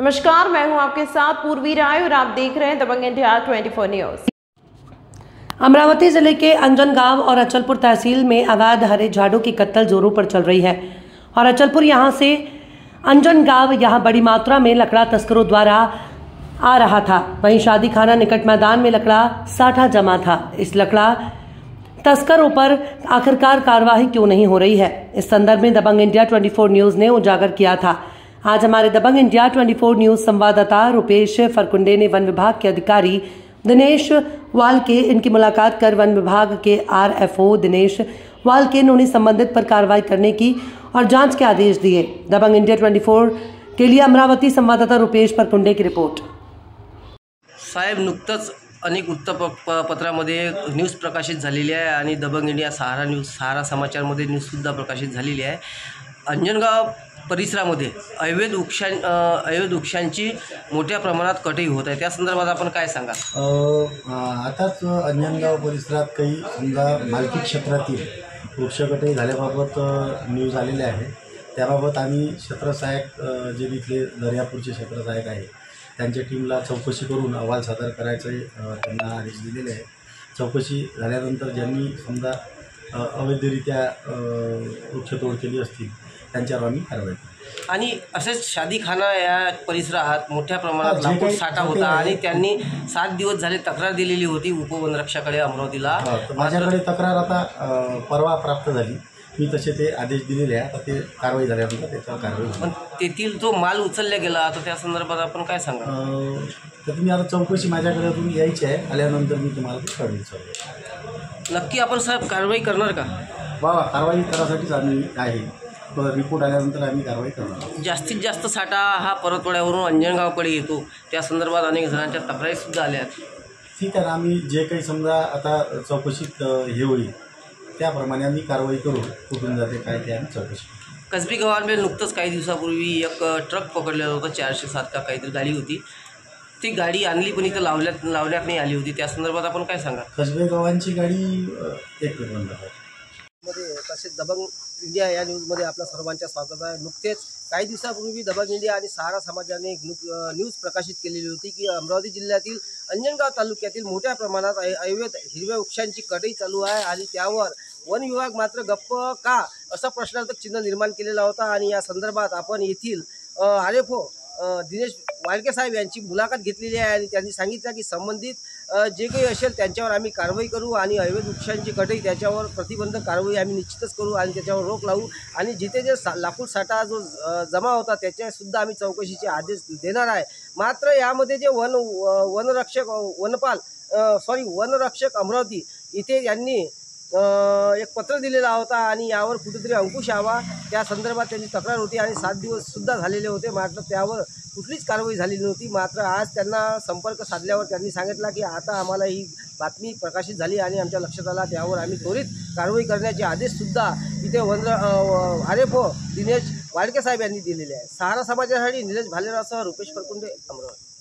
नमस्कार, मैं हूं आपके साथ पूर्वी राय और आप देख रहे हैं दबंग इंडिया 24 न्यूज। अमरावती जिले के अंजनगांव और अचलपुर तहसील में अवैध हरे झाड़ू की कत्तल जोरों पर चल रही है और अचलपुर यहां से अंजनगांव यहां बड़ी मात्रा में लकड़ा तस्करों द्वारा आ रहा था। वहीं शादी खाना निकट मैदान में लकड़ा साठा जमा था। इस लकड़ा तस्करों पर आखिरकार कार्रवाई क्यों नहीं हो रही है, इस संदर्भ में दबंग इंडिया 24 न्यूज ने उजागर किया था। आज हमारे दबंग इंडिया 24 न्यूज संवाददाता रुपेश फरकुंडे ने वन विभाग के अधिकारी दिनेश वालके इनकी मुलाकात कर वन विभाग के RFO दिनेश वालके ने संबंधित पर कार्रवाई करने की और जांच के आदेश दिए। दबंग इंडिया 24 के लिए अमरावती संवाददाता रुपेश फरकुंडे की रिपोर्ट। साहेब, नुकतंच अनेक वृत्तपत्रामध्ये न्यूज प्रकाशित झालेली आहे आणि दबंग इंडिया सहारा समाचारमध्ये न्यूजसुद्धा प्रकाशित झालेली आहे। अंजनगाव परिसरामध्ये अवैध वृक्षांची मोठ्या प्रमाणात कटाई होत आहे, त्या संदर्भात आपण काय सांगाल? आताच अंजनगाव परिसरात काही समजा मालकी क्षेत्रातील वृक्षकटाई झाल्याबाबत न्यूज आलेले आहे। त्याबाबत आम्ही क्षेत्रसहाय्यक जे इथले दर्यापूरचे क्षेत्रसहाय्यक आहे त्यांच्या टीमला चौकशी करून अहवाल सादर करायचे त्यांना आदेश दिलेले आहे। चौकशी झाल्यानंतर ज्यांनी समजा अवैधरित्या वृक्षतोड केली असतील त्यांच्यावर आम्ही कारवाई करू। आणि असेच शादी खाना या परिसरात मोठ्या प्रमाणात लाकूड साठा होता आणि त्यांनी 7 दिवस झाले तक्रार दिलेली होती उपवनरक्षकाकडे अमरावतीला। माझ्याकडे तक्रार आता परवा प्राप्त झाली, मी तसे ते आदेश दिलेले आहे। आता ते कारवाई झाल्यानंतर त्याच्यावर कारवाई होईल। पण तेथील जो माल उचलला गेला आता त्या संदर्भात आपण काय सांगाल? तर तुम्ही आता चौकशी माझ्याकडे तुम्ही यायची आहे, आल्यानंतर मी तुम्हाला ते कळवेल। नक्की आपण साहेब कारवाई करणार का? वा कारवाई करायसाठीच आम्ही आहे, रिपोर्ट आल्यानंतर आम्ही कारवाई करणार। जास्तीत जास्त साठा हा परतवाड्यावरून अंजनगावकडे येतो, त्या संदर्भात अनेक जणांच्या तक्रारीसुद्धा आल्या आहेत। ठीक आहे, आम्ही जे काही समजा आता चौकशीत हे होईल त्याप्रमाणे आम्ही कारवाई करू। कुठून जाते काय ते आम्ही चौकशी करू। कसबी गावांमध्ये नुकतंच काही दिवसापूर्वी एक ट्रक पकडलेला होता, 407 का काहीतरी गाडी होती, ती गाडी आणली पण इथं लावण्यात नाही आली होती, त्या संदर्भात आपण काय सांगा? कसबे गावांची गाडी एक मिनिट मध्ये तसेच दबंग इंडिया या न्यूजमध्ये आपल्या सर्वांचं स्वागत आहे। नुकतेच काही दिवसापूर्वी दबंग इंडिया आणि सहारा समाजाने एक न्यूज प्रकाशित केलेली होती की अमरावती जिल्ह्यातील अंजनगाव तालुक्यातील मोठ्या प्रमाणात अवैध हिरव्या वृक्षांची कटाई चालू आहे आणि त्यावर वन विभाग मात्र गप्प का असा प्रश्नार्थक चिन्ह निर्माण केलेला होता। आणि या संदर्भात आपण येथील RFO दिनेश वालके साहेब यांची मुलाखत घेतलेली आहे आणि त्यांनी सांगितलं की संबंधित जे काही असेल त्यांच्यावर आम्ही कारवाई करू आणि अवैध वृक्षांची कटाई त्याच्यावर प्रतिबंधक कारवाई आम्ही निश्चितच करू आणि त्याच्यावर रोख लावू आणि जिथे जे लाकूड साठा जो जमा होता त्याच्यासुद्धा आम्ही चौकशीचे आदेश देणार आहे। मात्र यामध्ये जे वनरक्षक अमरावती इथे यांनी एक पत्र दिलेला होता आणि यावर कुठेतरी अंकुश यावा त्या संदर्भात त्यांची तक्रार होती आणि 7 दिवससुद्धा झालेले होते, मात्र त्यावर कुठलीच कारवाई झाली नव्हती। मात्र आज त्यांना संपर्क साधल्यावर त्यांनी सांगितलं की आता आम्हाला ही बातमी प्रकाशित झाली आणि आमच्या लक्षात आला, त्यावर आम्ही त्वरित कारवाई करण्याचे आदेशसुद्धा इथे RFO दिनेश वालके साहेब यांनी दिलेले आहे। सहारा समाजासाठी निलेश भालेरावसह रुपेश फरकुंडे, अमरावती।